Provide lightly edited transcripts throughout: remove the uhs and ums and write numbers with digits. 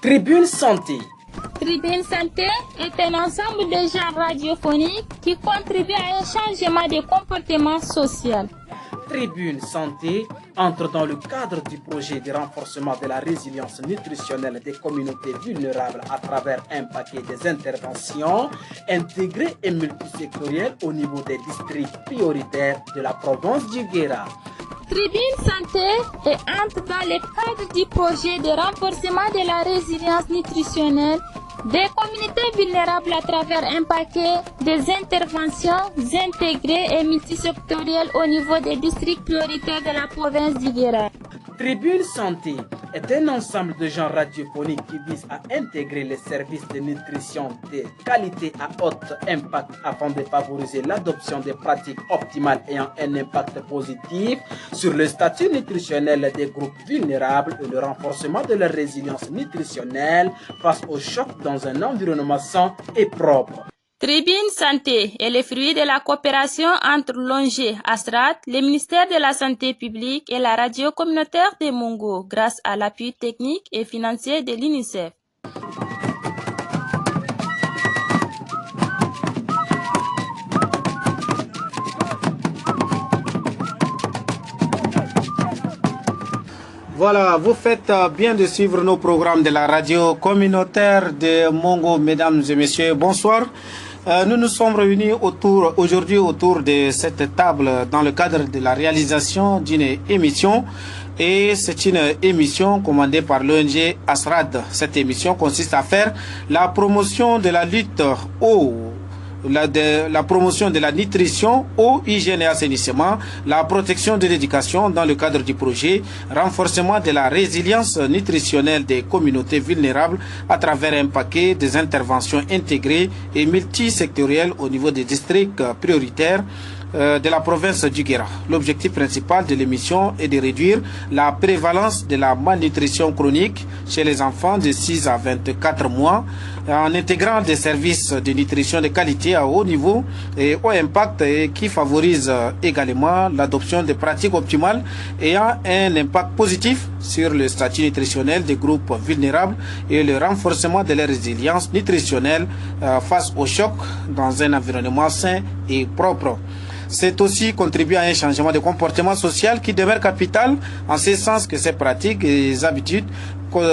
Tribune Santé. Tribune Santé est un ensemble de genres radiophoniques qui contribuent à un changement de comportement social. Tribune Santé entre dans le cadre du projet de renforcement de la résilience nutritionnelle des communautés vulnérables à travers un paquet des interventions intégrées et multisectorielles au niveau des districts prioritaires de la province du Guéra. Tribune Santé entre dans le cadre du projet de renforcement de la résilience nutritionnelle des communautés vulnérables à travers un paquet des interventions intégrées et multisectorielles au niveau des districts prioritaires de la province du Guéra. Tribune Santé est un ensemble de genres radiophoniques qui vise à intégrer les services de nutrition de qualité à haut impact afin de favoriser l'adoption des pratiques optimales ayant un impact positif sur le statut nutritionnel des groupes vulnérables et le renforcement de leur résilience nutritionnelle face aux chocs dans un environnement sain et propre. Tribune Santé est le fruit de la coopération entre l'ONG ASRAT, le ministère de la Santé publique et la radio communautaire de Mungu grâce à l'appui technique et financier de l'UNICEF. Voilà, vous faites bien de suivre nos programmes de la radio communautaire de Mungu, mesdames et messieurs, bonsoir. Nous nous sommes réunis aujourd'hui autour de cette table dans le cadre de la réalisation d'une émission. Et c'est une émission commandée par l'ONG ASRAD. Cette émission consiste à faire la promotion de la lutte la promotion de la nutrition, eau, hygiène et assainissement, la protection de l'éducation dans le cadre du projet, renforcement de la résilience nutritionnelle des communautés vulnérables à travers un paquet des interventions intégrées et multisectorielles au niveau des districts prioritaires de la province du Guéra. L'objectif principal de l'émission est de réduire la prévalence de la malnutrition chronique chez les enfants de 6 à 24 mois en intégrant des services de nutrition de qualité à haut niveau et haut impact et qui favorisent également l'adoption de pratiques optimales ayant un impact positif sur le statut nutritionnel des groupes vulnérables et le renforcement de leur résilience nutritionnelle face aux chocs dans un environnement sain et propre. C'est aussi contribuer à un changement de comportement social qui demeure capital en ce sens que ces pratiques et habitudes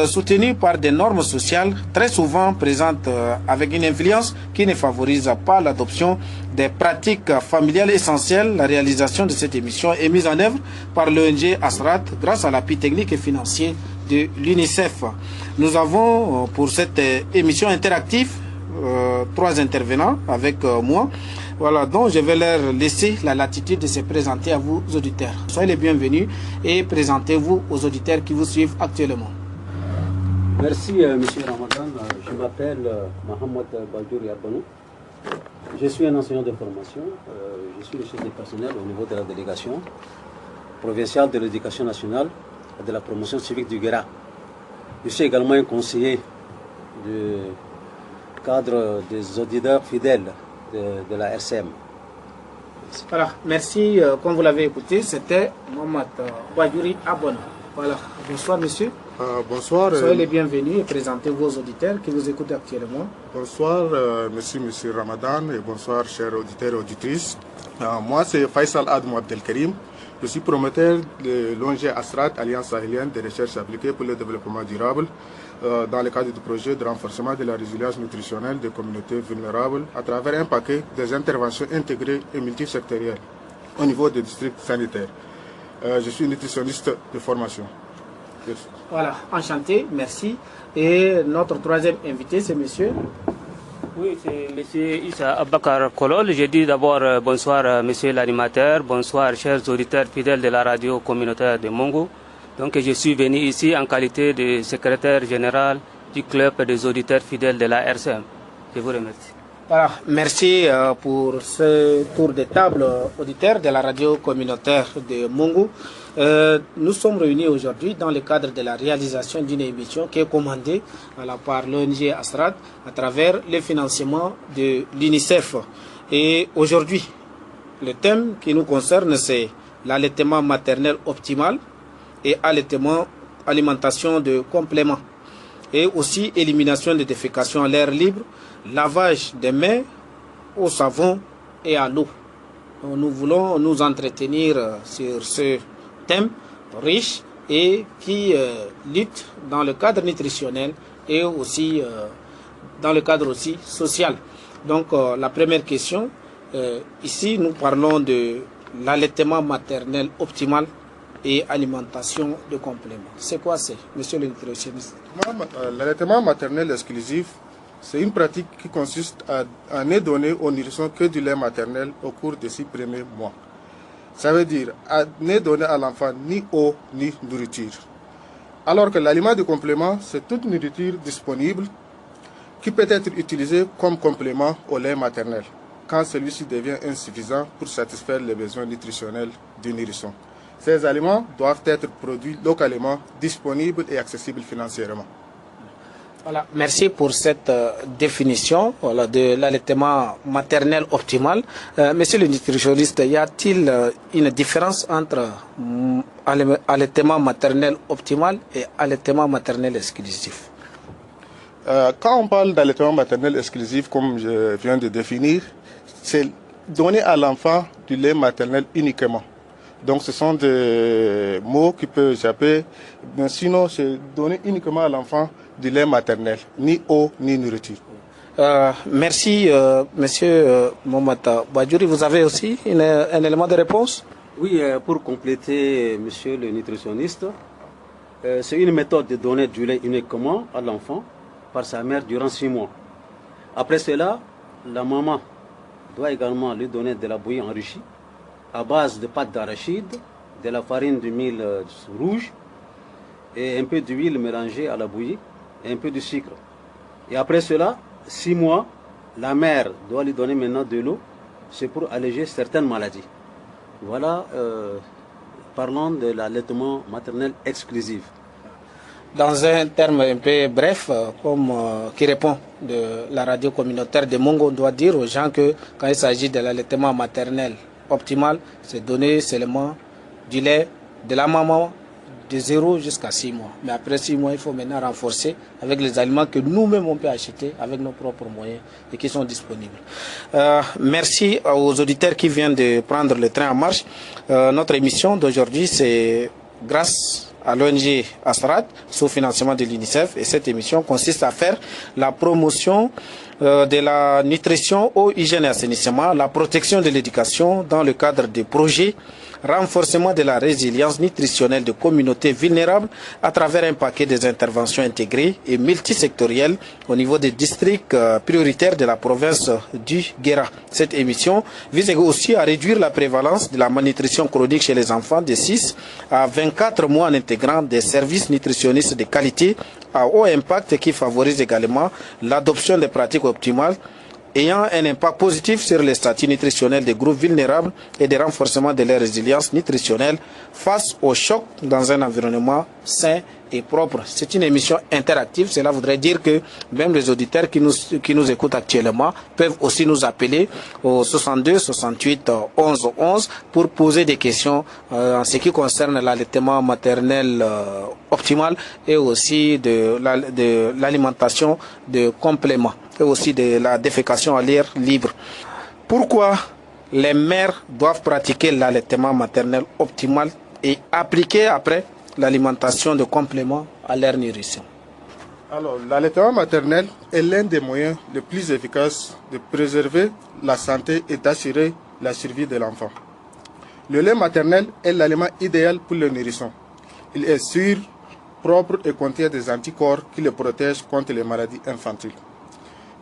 soutenues par des normes sociales très souvent présentes avec une influence qui ne favorise pas l'adoption des pratiques familiales essentielles. La réalisation de cette émission est mise en œuvre par l'ONG ASRAT grâce à l'appui technique et financier de l'UNICEF. Nous avons pour cette émission interactive 3 intervenants avec moi. Voilà, donc je vais leur laisser la latitude de se présenter à vous auditeurs. Soyez les bienvenus et présentez-vous aux auditeurs qui vous suivent actuellement. Merci Monsieur Ramadan, je m'appelle Mohamed Bajouri Abanou. Je suis un enseignant de formation, je suis le chef de personnel au niveau de la délégation provinciale de l'éducation nationale et de la promotion civique du Guéra. Je suis également un conseiller du cadre des auditeurs fidèles de la RCM. Voilà, merci. Comme vous l'avez écouté, c'était Mohamed Bajouri Abanou. Voilà, bonsoir monsieur. Bonsoir. Soyez les bienvenus et présentez vos auditeurs qui vous écoutent actuellement. Bonsoir, merci monsieur Ramadan et bonsoir chers auditeurs et auditrices. Moi c'est Faisal Admou Abdelkarim. Je suis promoteur de l'ONG ASRAT, Alliance sahélienne de recherche appliquée pour le développement durable, dans le cadre du projet de renforcement de la résilience nutritionnelle des communautés vulnérables à travers un paquet des interventions intégrées et multisectorielles au niveau des districts sanitaires. Je suis nutritionniste de formation. Merci. Voilà, enchanté, merci. Et notre troisième invité, c'est monsieur. Oui, c'est monsieur Issa Abakar Kolol. Je dis d'abord bonsoir monsieur l'animateur, bonsoir chers auditeurs fidèles de la radio communautaire de Mungu. Donc je suis venu ici en qualité de secrétaire général du club des auditeurs fidèles de la RCM. Je vous remercie. Voilà, merci pour ce tour de table auditeur de la radio communautaire de Mungu. Nous sommes réunis aujourd'hui dans le cadre de la réalisation d'une émission qui est commandée par l'ONG ASRAT à travers le financement de l'UNICEF. Et aujourd'hui, le thème qui nous concerne, c'est l'allaitement maternel optimal et allaitement, alimentation de complément. et aussi élimination des défécations à l'air libre, lavage des mains au savon et à l'eau. Nous voulons nous entretenir sur ce thème riche et qui lutte dans le cadre nutritionnel et aussi dans le cadre aussi social. Donc la première question, ici nous parlons de l'allaitement maternel optimal et alimentation de complément. C'est quoi c'est, monsieur le nutritionniste? L'allaitement maternel exclusif, c'est une pratique qui consiste à ne donner aux nourrissons que du lait maternel au cours des 6 premiers mois. Ça veut dire à ne donner à l'enfant ni eau ni nourriture. Alors que l'aliment de complément, c'est toute nourriture disponible qui peut être utilisée comme complément au lait maternel quand celui-ci devient insuffisant pour satisfaire les besoins nutritionnels du nourrisson. Ces aliments doivent être produits localement, disponibles et accessibles financièrement. Voilà, merci pour cette définition de l'allaitement maternel optimal. Monsieur le nutritionniste, y a-t-il une différence entre allaitement maternel optimal et allaitement maternel exclusif? Quand on parle d'allaitement maternel exclusif, comme je viens de définir, c'est donner à l'enfant du lait maternel uniquement. Donc ce sont des mots qui peuvent échapper, mais sinon c'est donner uniquement à l'enfant du lait maternel, ni eau ni nourriture. Merci monsieur Momata Badjouri, vous avez aussi un élément de réponse? Oui, pour compléter monsieur le nutritionniste, c'est une méthode de donner du lait uniquement à l'enfant par sa mère durant 6 mois. Après cela, la maman doit également lui donner de la bouillie enrichie à base de pâte d'arachide, de la farine de mil rouge et un peu d'huile mélangée à la bouillie et un peu de sucre. Et après cela, 6 mois, la mère doit lui donner maintenant de l'eau, c'est pour alléger certaines maladies. Voilà, parlons de l'allaitement maternel exclusif. Dans un terme un peu bref, qui répond de la radio communautaire de Mongo, on doit dire aux gens que quand il s'agit de l'allaitement maternel optimal, c'est donner seulement du lait de la maman de 0 jusqu'à 6 mois. Mais après 6 mois, il faut maintenant renforcer avec les aliments que nous-mêmes on peut acheter avec nos propres moyens et qui sont disponibles. Merci aux auditeurs qui viennent de prendre le train en marche. Notre émission d'aujourd'hui, c'est grâce à l'ONG Asrat, sous financement de l'UNICEF, et cette émission consiste à faire la promotion de la nutrition, eau, hygiène et assainissement, la protection de l'éducation dans le cadre des projets, renforcement de la résilience nutritionnelle de communautés vulnérables à travers un paquet des interventions intégrées et multisectorielles au niveau des districts prioritaires de la province du Guéra. Cette émission vise aussi à réduire la prévalence de la malnutrition chronique chez les enfants de 6 à 24 mois en intégrant des services nutritionnistes de qualité à haut impact qui favorisent également l'adoption des pratiques optimales ayant un impact positif sur les statuts nutritionnels des groupes vulnérables et des renforcements de leur résilience nutritionnelle face au choc dans un environnement sain et propre. C'est une émission interactive, cela voudrait dire que même les auditeurs qui nous écoutent actuellement peuvent aussi nous appeler au 62 68 11 11 pour poser des questions en ce qui concerne l'allaitement maternel optimal et aussi de l'alimentation de compléments et aussi de la défécation à l'air libre. Pourquoi les mères doivent pratiquer l'allaitement maternel optimal et appliquer après l'alimentation de compléments à leur nourrisson? Alors, l'allaitement maternel est l'un des moyens les plus efficaces de préserver la santé et d'assurer la survie de l'enfant. Le lait maternel est l'aliment idéal pour le nourrisson. Il est sûr, propre et contient des anticorps qui le protègent contre les maladies infantiles.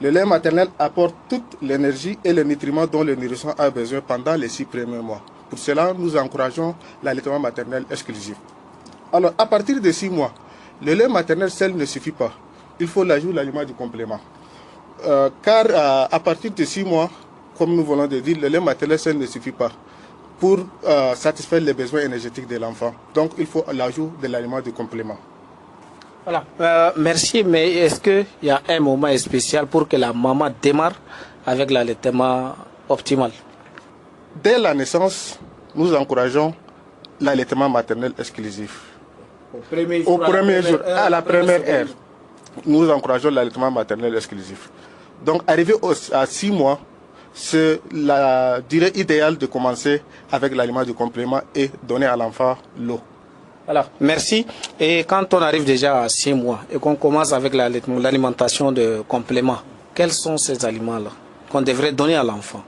Le lait maternel apporte toute l'énergie et les nutriments dont le nourrisson a besoin pendant les 6 premiers mois. Pour cela, nous encourageons l'allaitement maternel exclusif. Alors, à partir de 6 mois, le lait maternel seul ne suffit pas. Il faut l'ajout de l'aliment du complément. Car à partir de 6 mois, comme nous venons de dire, le lait maternel seul ne suffit pas pour satisfaire les besoins énergétiques de l'enfant. Donc, il faut l'ajout de l'aliment du complément. Voilà, merci, mais est-ce qu'il y a un moment spécial pour que la maman démarre avec l'allaitement optimal? Dès la naissance, nous encourageons l'allaitement maternel exclusif. Au premier jour, à la première heure. nous encourageons l'allaitement maternel exclusif. Donc, arrivé à 6 mois, c'est la durée idéale de commencer avec l'aliment de complément et donner à l'enfant l'eau. Voilà, merci. Et quand on arrive déjà à 6 mois et qu'on commence avec l'alimentation de complément, quels sont ces aliments-là qu'on devrait donner à l'enfant?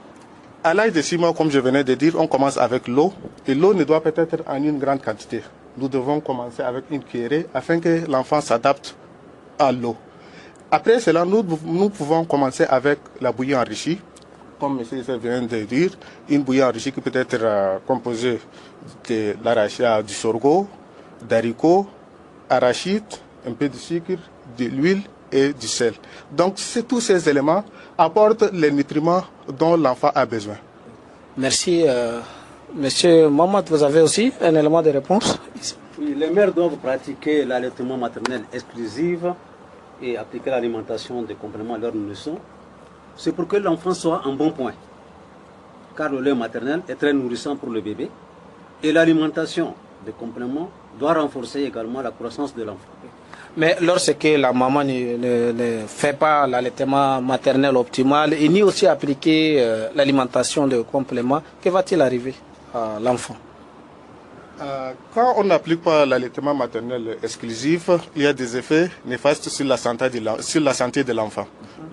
À l'âge de 6 mois, comme je venais de dire, on commence avec l'eau. Et l'eau ne doit pas être en une grande quantité. Nous devons commencer avec une cuillerée afin que l'enfant s'adapte à l'eau. Après cela, nous pouvons commencer avec la bouillie enrichie. Comme M. vient de dire, une bouillie enrichie qui peut être composée de l'arachide, du sorgho, d'haricots, arachide, un peu de sucre, de l'huile et du sel. Donc tous ces éléments apportent les nutriments dont l'enfant a besoin. Merci. Monsieur Mohamed, vous avez aussi un élément de réponse? Oui, les mères doivent pratiquer l'allaitement maternel exclusif et appliquer l'alimentation de compléments à leur nourrisson. C'est pour que l'enfant soit en bon point. Car le lait maternel est très nourrissant pour le bébé. Et l'alimentation de compléments doit renforcer également la croissance de l'enfant. Mais lorsque la maman ne fait pas l'allaitement maternel optimal et ni aussi appliquer l'alimentation de complément, que va-t-il arriver à l'enfant? Quand on n'applique pas l'allaitement maternel exclusif, il y a des effets néfastes sur la santé de l'enfant.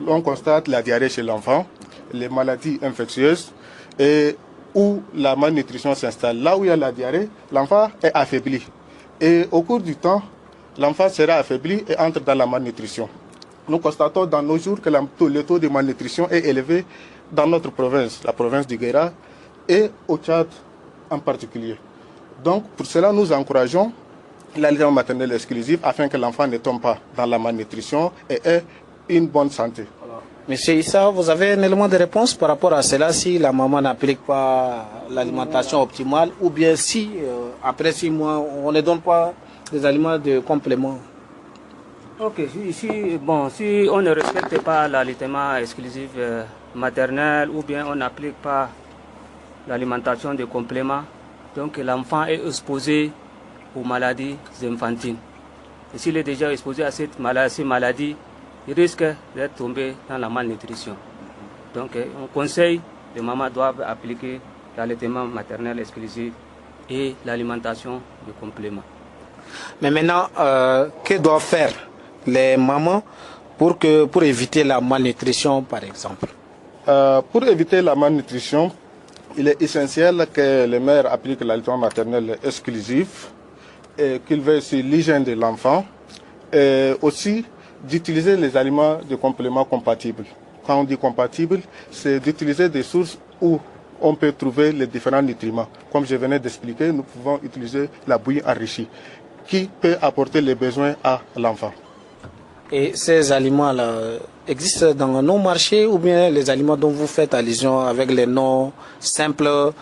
On constate la diarrhée chez l'enfant, les maladies infectieuses et où la malnutrition s'installe. Là où il y a la diarrhée, l'enfant est affaibli. Et au cours du temps, l'enfant sera affaibli et entre dans la malnutrition. Nous constatons dans nos jours que le taux de malnutrition est élevé dans notre province, la province du Guéra et au Tchad en particulier. Donc pour cela, nous encourageons l'allaitement maternel exclusif afin que l'enfant ne tombe pas dans la malnutrition et ait une bonne santé. Monsieur Issa, vous avez un élément de réponse par rapport à cela si la maman n'applique pas l'alimentation optimale ou bien si après 6 mois on ne donne pas des aliments de complément? Ok, si on ne respecte pas l'allaitement exclusif maternel ou bien on n'applique pas l'alimentation de complément, donc l'enfant est exposé aux maladies infantines. Et s'il est déjà exposé à ces maladies, il risque d'être tombé dans la malnutrition. Donc on conseille, les mamans doivent appliquer l'allaitement maternel exclusif et l'alimentation de complément. Mais maintenant, que doivent faire les mamans pour éviter la malnutrition, par exemple? Pour éviter la malnutrition, il est essentiel que les mères appliquent l'allaitement maternel exclusif et qu'ils veillent sur l'hygiène de l'enfant et aussi d'utiliser les aliments de compléments compatibles. Quand on dit compatible, c'est d'utiliser des sources où on peut trouver les différents nutriments. Comme je venais d'expliquer, nous pouvons utiliser la bouillie enrichie qui peut apporter les besoins à l'enfant. Et ces aliments-là existent dans nos marchés ou bien les aliments dont vous faites allusion avec les noms simples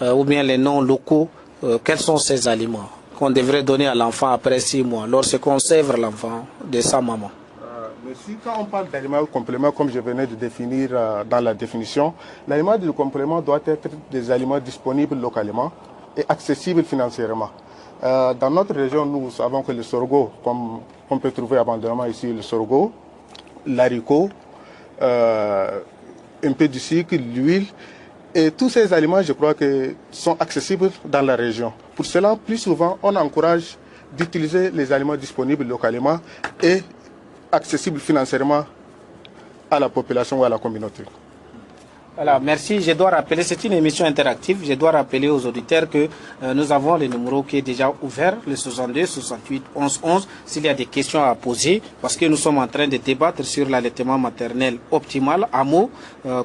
ou bien les noms locaux, quels sont ces aliments qu'on devrait donner à l'enfant après 6 mois lorsqu'on sèvre l'enfant de sa maman? Mais si quand on parle d'aliments compléments, comme je venais de définir dans la définition, l'aliment de complément doit être des aliments disponibles localement et accessibles financièrement. Dans notre région, nous savons que le sorgho, comme on peut trouver abondamment ici, le sorgho, l'haricot, un peu de sucre, l'huile, et tous ces aliments, je crois que sont accessibles dans la région. Pour cela, plus souvent, on encourage d'utiliser les aliments disponibles localement et accessibles financièrement à la population ou à la communauté. Voilà, merci. Je dois rappeler, c'est une émission interactive. Je dois rappeler aux auditeurs que nous avons le numéro qui est déjà ouvert, le 62 68 11 11, s'il y a des questions à poser, parce que nous sommes en train de débattre sur l'allaitement maternel optimal, AMO,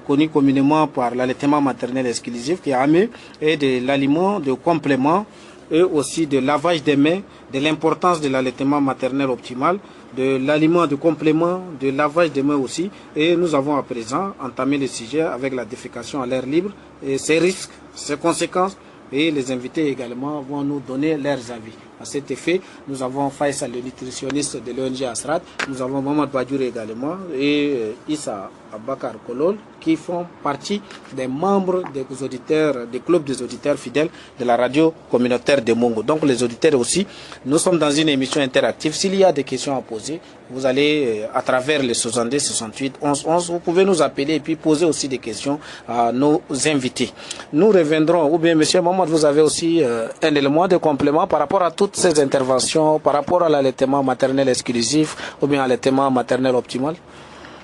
connu communément par l'allaitement maternel exclusif, qui est AME, et de l'aliment de complément, et aussi de lavage des mains, de l'importance de l'allaitement maternel optimal, de l'aliment de complément, de lavage des mains aussi. Et nous avons à présent entamé le sujet avec la défécation à l'air libre et ses risques, ses conséquences. Et les invités également vont nous donner leurs avis. À cet effet, nous avons Faisal, le nutritionniste de l'ONG Asrat, nous avons Mohamed Badjouri également et Issa Abakar Kolol, qui font partie des membres des auditeurs, des clubs des auditeurs fidèles de la radio communautaire de Mongo. Donc les auditeurs aussi, nous sommes dans une émission interactive. S'il y a des questions à poser, vous allez à travers les 62 68 11 11, vous pouvez nous appeler et puis poser aussi des questions à nos invités. Nous reviendrons, ou bien Monsieur Mohamed, vous avez aussi un élément de complément par rapport à toutes ces interventions, par rapport à l'allaitement maternel exclusif ou bien à l'allaitement maternel optimal?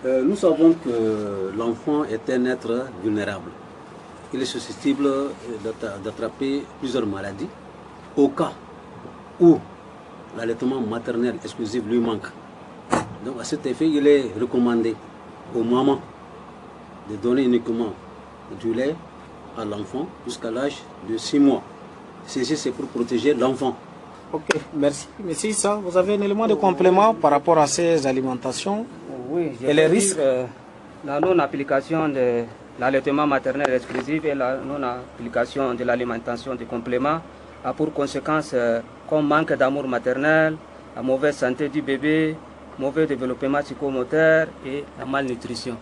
Nous savons que l'enfant est un être vulnérable. Il est susceptible d'attraper plusieurs maladies au cas où l'allaitement maternel exclusif lui manque. Donc à cet effet, il est recommandé aux mamans de donner uniquement du lait à l'enfant jusqu'à l'âge de 6 mois. Ceci, c'est pour protéger l'enfant. Ok, merci. Monsieur Issa, vous avez un élément de complément par rapport à ces alimentations? Oui, et les risques? La non-application de l'allaitement maternel exclusif et la non-application de l'alimentation de compléments a pour conséquence comme manque d'amour maternel, la mauvaise santé du bébé, mauvais développement psychomoteur et la malnutrition.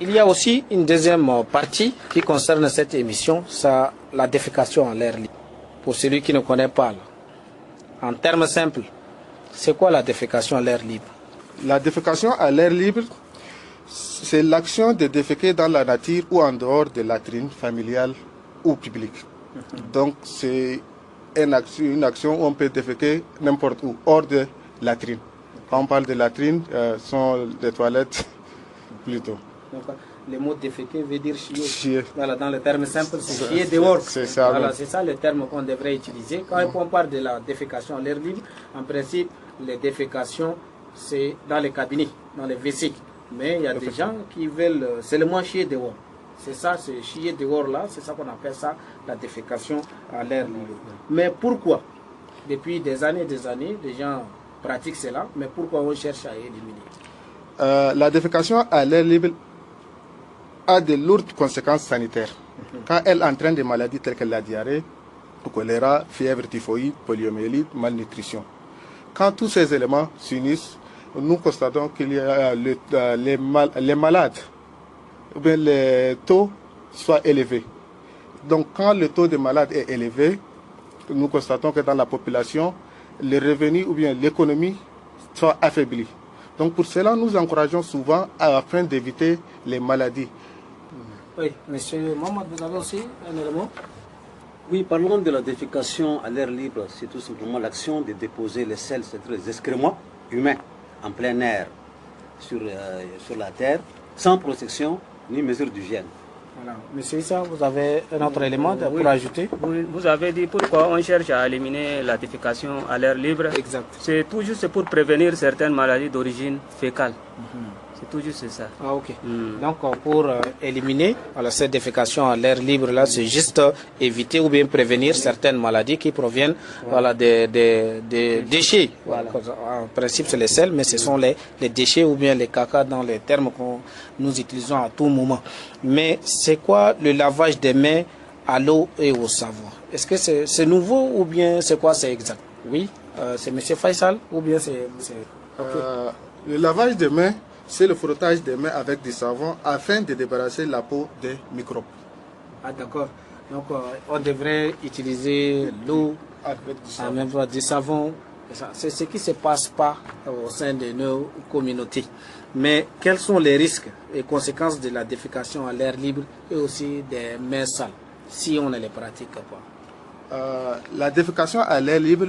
Il y a aussi une deuxième partie qui concerne cette émission, c'est la défécation à l'air libre. Pour celui qui ne connaît pas, là, en termes simples, c'est quoi la défécation à l'air libre? La défécation à l'air libre, c'est l'action de déféquer dans la nature ou en dehors de la latrine familiale ou publique. Donc c'est une action où on peut déféquer n'importe où, hors de la latrine. Quand on parle de latrine, sont des toilettes plutôt. Donc, le mot déféquer veut dire chier. Chier. Voilà, dans le terme simple, c'est chier dehors. C'est ça. Voilà, c'est ça le terme qu'on devrait utiliser. Quand on parle de la défécation à l'air libre, en principe, les défécations, c'est dans les cabinets, dans les WC. Mais il y a des gens qui veulent seulement chier dehors. C'est ça, c'est chier dehors là, c'est ça qu'on appelle ça, la défécation à l'air libre. Mais pourquoi? Depuis des années, les gens pratiquent cela, mais pourquoi on cherche à éliminer? La défécation à l'air libre a de lourdes conséquences sanitaires. Quand elle entraîne des maladies telles que la diarrhée, le choléra, fièvre typhoïde, poliomyélite, malnutrition. Quand tous ces éléments s'unissent, nous constatons qu'il y a les malades, ou bien les taux soient élevés. Donc quand le taux de malades est élevé, nous constatons que dans la population, les revenus ou bien l'économie sont affaiblis. Donc pour cela, nous encourageons souvent afin d'éviter les maladies. Oui, monsieur Mohamed, vous avez aussi un élément? Oui, parlons de la défécation à l'air libre. C'est tout simplement l'action de déposer les selles, c'est-à-dire les excréments humains, en plein air, sur la terre, sans protection ni mesure d'hygiène. Voilà. Monsieur Issa, vous avez un autre élément pour ajouter? Oui, vous avez dit pourquoi on cherche à éliminer la défécation à l'air libre. Exact. C'est tout juste pour prévenir certaines maladies d'origine fécale. C'est tout juste ça. Ah, ok. Donc, pour éliminer cette défécation à l'air libre, là, c'est juste éviter ou bien prévenir certaines maladies qui proviennent des déchets. Voilà. En principe, c'est les selles, mais ce sont les déchets ou bien les caca dans les termes que nous utilisons à tout moment. Mais c'est quoi le lavage des mains à l'eau et au savon? Est-ce que c'est nouveau ou bien c'est quoi, c'est exact? Oui, c'est M. Faisal ou bien c'est... Okay. Le lavage des mains, c'est le frottage des mains avec du savon afin de débarrasser la peau des microbes. Ah d'accord. Donc on devrait utiliser l'eau en même temps du savon. C'est ce qui ne se passe pas au sein de nos communautés. Mais quels sont les risques et conséquences de la défécation à l'air libre et aussi des mains sales si on ne les pratique pas? La défécation à l'air libre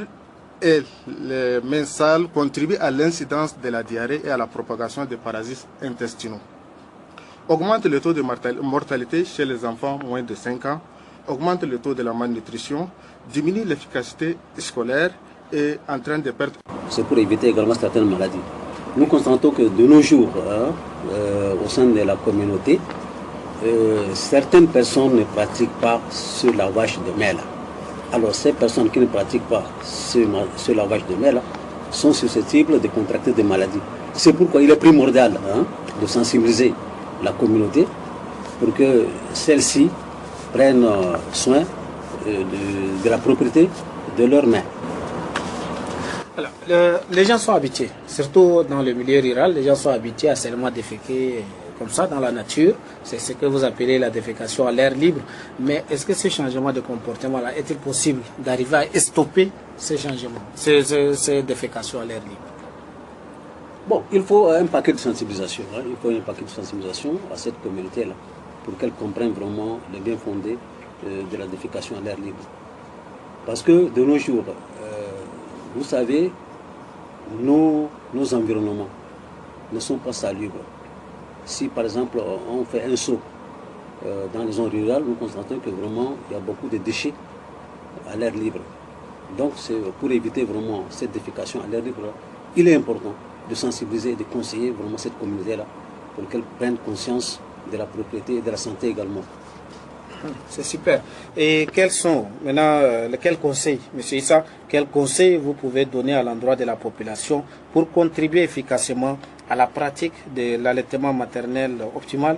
et les mains sales contribuent à l'incidence de la diarrhée et à la propagation des parasites intestinaux. Augmente le taux de mortalité chez les enfants moins de 5 ans, augmente le taux de la malnutrition, diminue l'efficacité scolaire et entraîne des pertes. C'est pour éviter également certaines maladies. Nous constatons que de nos jours, au sein de la communauté, certaines personnes ne pratiquent pas ce lavage de mains là. Alors ces personnes qui ne pratiquent pas ce lavage de mains là sont susceptibles de contracter des maladies. C'est pourquoi il est primordial de sensibiliser la communauté pour que celle-ci prenne soin de la propriété de leurs mains. Alors, les gens sont habitués, surtout dans le milieu rural, les gens sont habitués à seulement déféquer comme ça dans la nature. C'est ce que vous appelez la défécation à l'air libre. Mais est-ce que ce changement de comportement-là, est-il possible d'arriver à stopper ces changements, ces défécations à l'air libre? Bon, il faut un paquet de sensibilisation. Il faut un paquet de sensibilisation à cette communauté-là pour qu'elle comprenne vraiment le bien fondé de la défécation à l'air libre. Parce que de nos jours, vous savez, nos environnements ne sont pas salubres. Si par exemple on fait un saut dans les zones rurales, nous constatons que vraiment il y a beaucoup de déchets à l'air libre. Donc c'est pour éviter vraiment cette défécation à l'air libre, il est important de sensibiliser et de conseiller vraiment cette communauté-là pour qu'elle prenne conscience de la propriété et de la santé également. C'est super. Et quels sont maintenant, quels conseils, M. Issa, quels conseils vous pouvez donner à l'endroit de la population pour contribuer efficacement à la pratique de l'allaitement maternel optimal,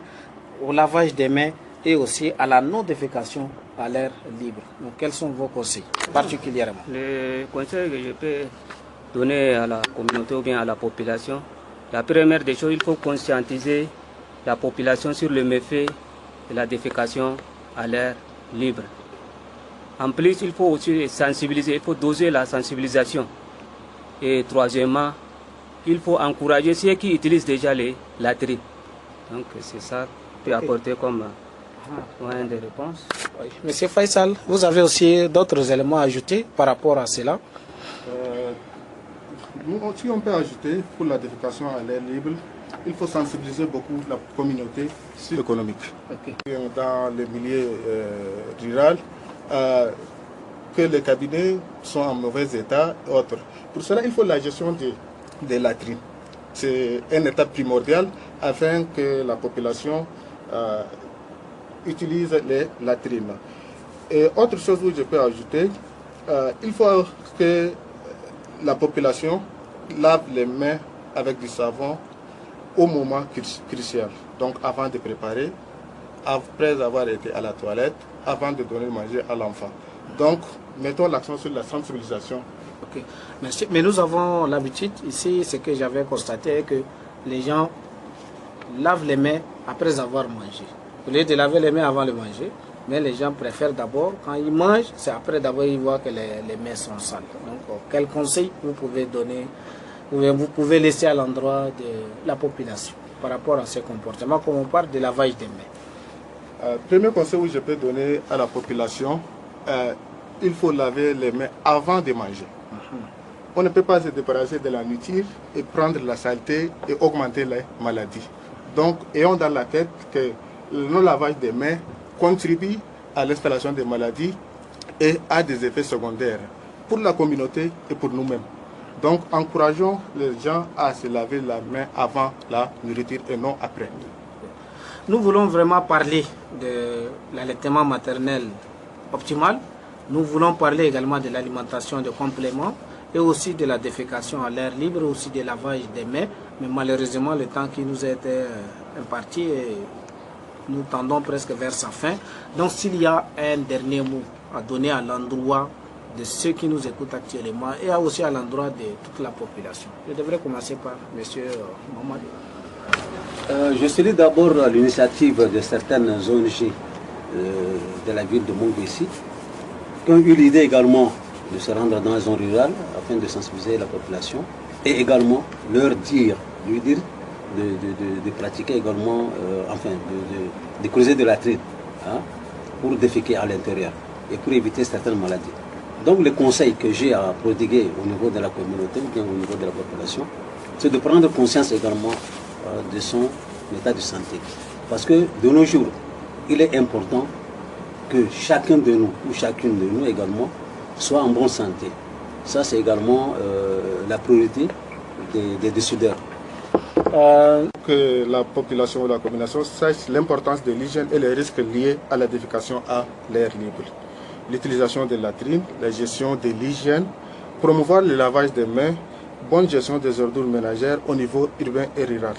au lavage des mains et aussi à la non-défécation à l'air libre? Donc, quels sont vos conseils particulièrement? Les conseils que je peux donner à la communauté ou bien à la population, la première des choses, il faut conscientiser la population sur le méfait de la défécation à l'air libre. En plus, il faut aussi sensibiliser, il faut doser la sensibilisation. Et troisièmement, il faut encourager ceux qui utilisent déjà les latrines. Donc c'est ça que peut apporter comme moyen de réponse. Oui. Monsieur Faisal, vous avez aussi d'autres éléments à ajouter par rapport à cela? Si on peut ajouter pour la défécation à l'air libre, il faut sensibiliser beaucoup la communauté économique. Okay. Dans le milieu rural, que les cabinets sont en mauvais état et autres. Pour cela, il faut la gestion des latrines. C'est une étape primordiale afin que la population utilise les latrines. Et autre chose que je peux ajouter, il faut que la population lave les mains avec du savon au moment crucial, donc avant de préparer, après avoir été à la toilette, avant de donner manger à l'enfant. Donc, mettons l'accent sur la sensibilisation. Ok, merci. Mais nous avons l'habitude, ici, ce que j'avais constaté, que les gens lavent les mains après avoir mangé. Au lieu de laver les mains avant de manger, mais les gens préfèrent d'abord, quand ils mangent, c'est après d'abord ils voient que les mains sont sales. Donc, quel conseil vous pouvez donner, vous pouvez laisser à l'endroit de la population par rapport à ce comportement, comme on parle de lavage des mains? Premier conseil que je peux donner à la population, il faut laver les mains avant de manger. On ne peut pas se débarrasser de la nourriture et prendre la saleté et augmenter les maladies. Donc, ayons dans la tête que le non-lavage des mains contribue à l'installation des maladies et à des effets secondaires pour la communauté et pour nous-mêmes. Donc, encourageons les gens à se laver la main avant la nourriture et non après. Nous voulons vraiment parler de l'allaitement maternel optimal. Nous voulons parler également de l'alimentation de compléments et aussi de la défécation à l'air libre, aussi du lavage des mains. Mais malheureusement, le temps qui nous a été imparti, nous tendons presque vers sa fin. Donc, s'il y a un dernier mot à donner à l'endroit de ceux qui nous écoutent actuellement et aussi à l'endroit de toute la population. Je devrais commencer par M. Mohamed. Je salue d'abord l'initiative de certaines ONG de la ville de Mongo ici, qui ont eu l'idée également de se rendre dans les zones rurales afin de sensibiliser la population et également lui dire de pratiquer également, de creuser de la latrine pour déféquer à l'intérieur et pour éviter certaines maladies. Donc le conseil que j'ai à prodiguer au niveau de la communauté ou bien au niveau de la population, c'est de prendre conscience également de son état de santé. Parce que de nos jours, il est important que chacun de nous ou chacune de nous également soit en bonne santé. Ça, c'est également la priorité des décideurs. Que la population ou la communauté sache l'importance de l'hygiène et les risques liés à la défécation à l'air libre. l'utilisation des latrines, la gestion de l'hygiène, promouvoir le lavage des mains, bonne gestion des ordures ménagères au niveau urbain et rural,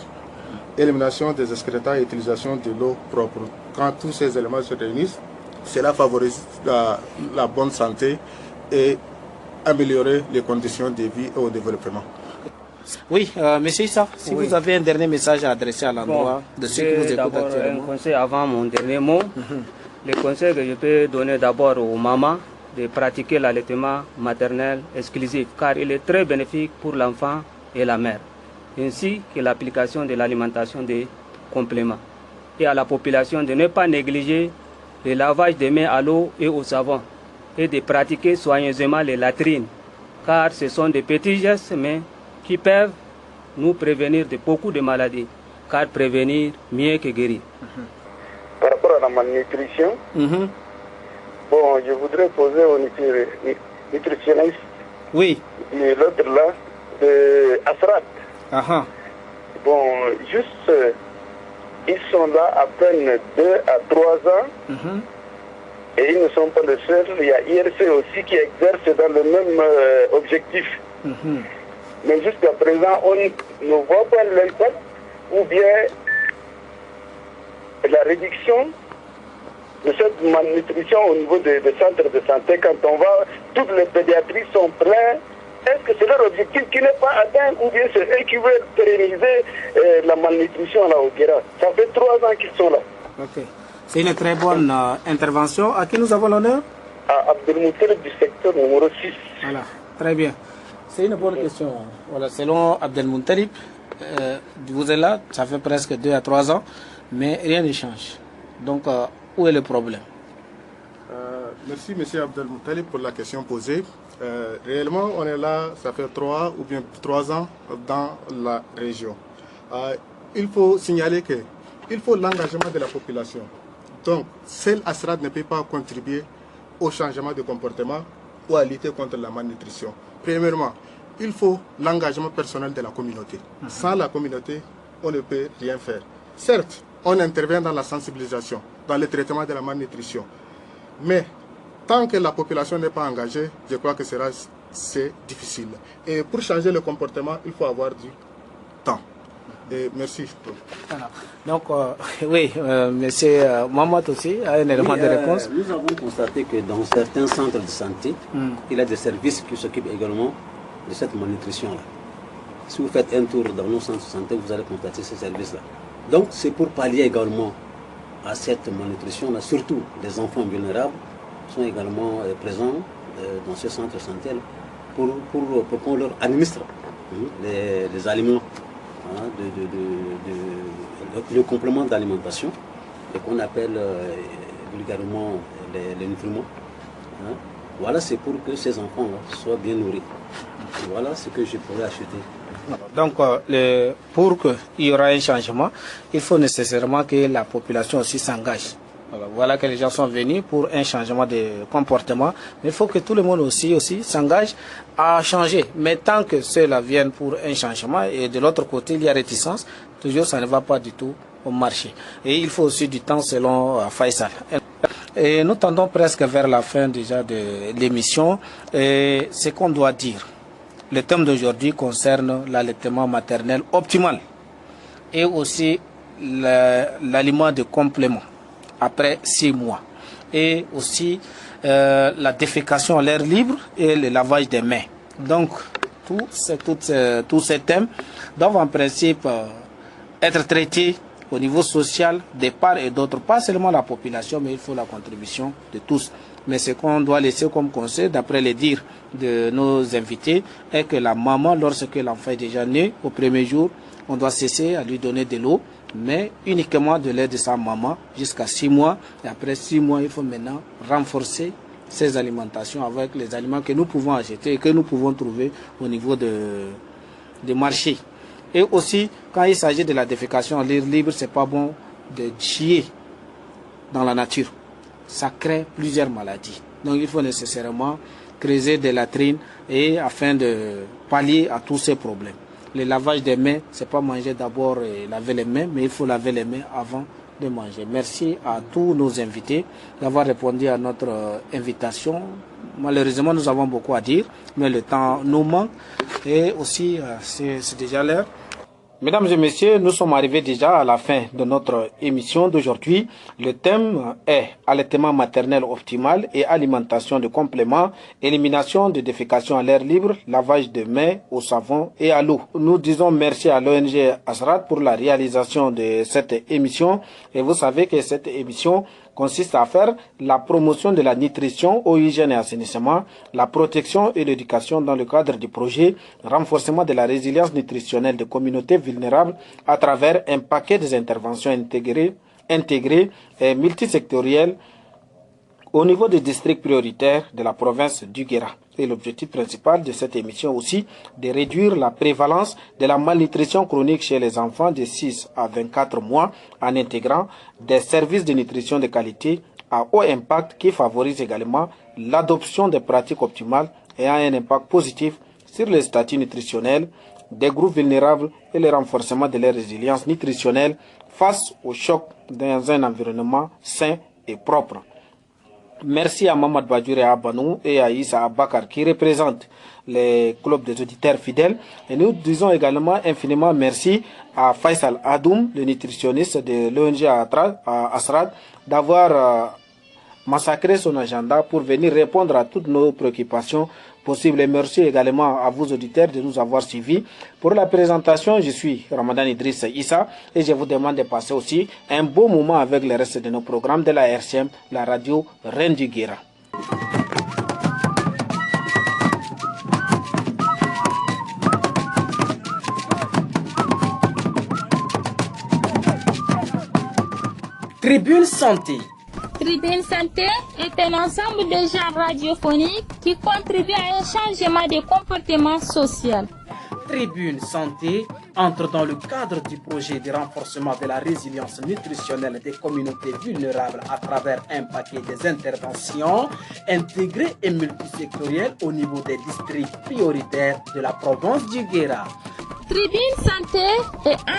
élimination des excrétants et utilisation de l'eau propre. Quand tous ces éléments se réunissent, cela favorise la bonne santé et améliorer les conditions de vie et au développement. Oui, monsieur Issa, si vous avez un dernier message à adresser à l'endroit de ceux qui vous écoutent actuellement. Un conseil avant mon dernier mot. Le conseil que je peux donner d'abord aux mamans, de pratiquer l'allaitement maternel exclusif, car il est très bénéfique pour l'enfant et la mère, ainsi que l'application de l'alimentation des compléments. Et à la population de ne pas négliger le lavage des mains à l'eau et au savon, et de pratiquer soigneusement les latrines, car ce sont des petits gestes, mais qui peuvent nous prévenir de beaucoup de maladies, car prévenir mieux que guérir. Par rapport à la malnutrition, bon, je voudrais poser au nutritionniste, oui, et l'autre là, de Asrat. Bon, juste, ils sont là à peine 2 à 3 ans, et ils ne sont pas les seuls. Il y a IRC aussi qui exerce dans le même objectif. Mais jusqu'à présent, on ne voit pas l'impact ou bien la réduction de cette malnutrition au niveau des centres de santé. Quand on va, toutes les pédiatries sont pleines. Est-ce que c'est leur objectif qui n'est pas atteint ou bien c'est eux qui veulent pérenniser la malnutrition là au Guéra? Ça fait 3 ans qu'ils sont là. Ok. C'est une très bonne intervention. À qui nous avons l'honneur? À Abdelmoutalib du secteur numéro 6. Voilà, très bien. C'est une bonne question. Voilà, selon Abdelmoutalib, vous êtes là, ça fait presque 2 à 3 ans, mais rien ne change. Donc, où est le problème? Merci M. Abdelmoutalib pour la question posée. Réellement, on est là, ça fait 3 ou bien 3 ans dans la région. Il faut signaler qu'il faut l'engagement de la population. Donc, seul Asrad ne peut pas contribuer au changement de comportement ou à lutter contre la malnutrition. Premièrement, il faut l'engagement personnel de la communauté. Sans la communauté, on ne peut rien faire. Certes, on intervient dans la sensibilisation, dans le traitement de la malnutrition. Mais tant que la population n'est pas engagée, je crois que c'est difficile. Et pour changer le comportement, il faut avoir du temps. Et merci. Voilà. Donc, oui, monsieur Mamad aussi a un élément de réponse. Nous avons constaté que dans certains centres de santé, il y a des services qui s'occupent également de cette malnutrition-là. Si vous faites un tour dans nos centres de santé, vous allez constater ces services-là. Donc, c'est pour pallier également à cette malnutrition-là, surtout les enfants vulnérables sont également présents dans ce centre de santé pour qu'on leur administre les aliments. Le complément d'alimentation et qu'on appelle vulgairement les nutriments. Voilà, c'est pour que ces enfants soient bien nourris. Et voilà ce que je pourrais acheter. Donc, pour qu'il y aura un changement, il faut nécessairement que la population aussi s'engage. Voilà que les gens sont venus pour un changement de comportement, mais il faut que tout le monde aussi s'engage à changer. Mais tant que ceux-là viennent pour un changement et de l'autre côté il y a réticence, toujours ça ne va pas du tout au marché. Et il faut aussi du temps selon Faisal. Et nous tendons presque vers la fin déjà de l'émission. Et ce qu'on doit dire, le thème d'aujourd'hui concerne l'allaitement maternel optimal et aussi l'aliment de complément après 6 mois. Et aussi la défécation à l'air libre et le lavage des mains. Donc, tous ces thèmes doivent en principe être traités au niveau social de part et d'autre. Pas seulement la population, mais il faut la contribution de tous. Mais ce qu'on doit laisser comme conseil, d'après les dires de nos invités, est que la maman, lorsque l'enfant est déjà né, au premier jour, on doit cesser à lui donner de l'eau, mais uniquement de lait de sa maman jusqu'à 6 mois. Et après 6 mois, il faut maintenant renforcer ces alimentations avec les aliments que nous pouvons acheter et que nous pouvons trouver au niveau des marchés. Et aussi, quand il s'agit de la défécation à l'air libre, c'est pas bon de chier dans la nature. Ça crée plusieurs maladies. Donc il faut nécessairement creuser des latrines et afin de pallier à tous ces problèmes. Le lavage des mains, c'est pas manger d'abord et laver les mains, mais il faut laver les mains avant de manger. Merci à tous nos invités d'avoir répondu à notre invitation. Malheureusement, nous avons beaucoup à dire, mais le temps nous manque et aussi c'est déjà l'heure. Mesdames et messieurs, nous sommes arrivés déjà à la fin de notre émission d'aujourd'hui. Le thème est allaitement maternel optimal et alimentation de compléments, élimination de défécation à l'air libre, lavage de mains au savon et à l'eau. Nous disons merci à l'ONG Asrat pour la réalisation de cette émission. Et vous savez que cette émission consiste à faire la promotion de la nutrition, eau, hygiène et assainissement, la protection et l'éducation dans le cadre du projet, renforcement de la résilience nutritionnelle des communautés vulnérables à travers un paquet d'interventions intégrées et multisectorielles au niveau des districts prioritaires de la province du Guéra. Et l'objectif principal de cette émission aussi, de réduire la prévalence de la malnutrition chronique chez les enfants de 6 à 24 mois en intégrant des services de nutrition de qualité à haut impact qui favorisent également l'adoption des pratiques optimales ayant un impact positif sur le statut nutritionnel des groupes vulnérables et le renforcement de leur résilience nutritionnelle face au choc dans un environnement sain et propre. Merci à Mamad Badjouri Abanou et à Issa Abakar qui représentent les clubs des auditeurs fidèles. Et nous disons également infiniment merci à Faisal Adoum, le nutritionniste de l'ONG Asrat, d'avoir massacré son agenda pour venir répondre à toutes nos préoccupations possibles. Et merci également à vous auditeurs de nous avoir suivis. Pour la présentation, je suis Ramadan Idriss Issa et je vous demande de passer aussi un beau moment avec le reste de nos programmes de la RCM, la radio Reine du Guéra. Tribune Santé. Tribune Santé est un ensemble de genres radiophoniques qui contribuent à un changement de comportement social. Tribune Santé entre dans le cadre du projet de renforcement de la résilience nutritionnelle des communautés vulnérables à travers un paquet des interventions intégrées et multisectorielles au niveau des districts prioritaires de la province du Guéra. Tribune Santé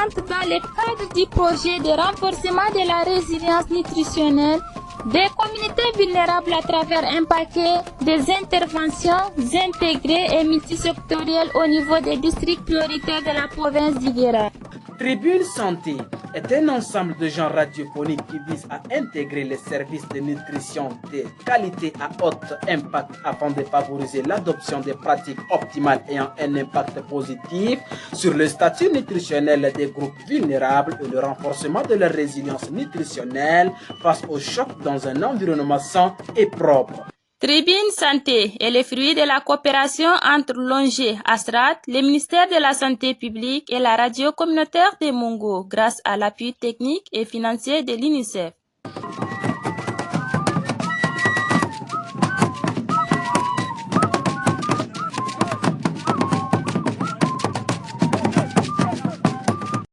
entre dans le cadre du projet de renforcement de la résilience nutritionnelle des communautés vulnérables à travers un paquet des interventions intégrées et multisectorielles au niveau des districts prioritaires de la province du Guéra. Tribune Santé est un ensemble de genres radiophoniques qui vise à intégrer les services de nutrition de qualité à haut impact afin de favoriser l'adoption des pratiques optimales ayant un impact positif sur le statut nutritionnel des groupes vulnérables et le renforcement de leur résilience nutritionnelle face aux chocs dans un environnement sain et propre. Tribune Santé est le fruit de la coopération entre l'ONG Asrat, le ministère de la Santé publique et la radio communautaire de Mungo grâce à l'appui technique et financier de l'UNICEF.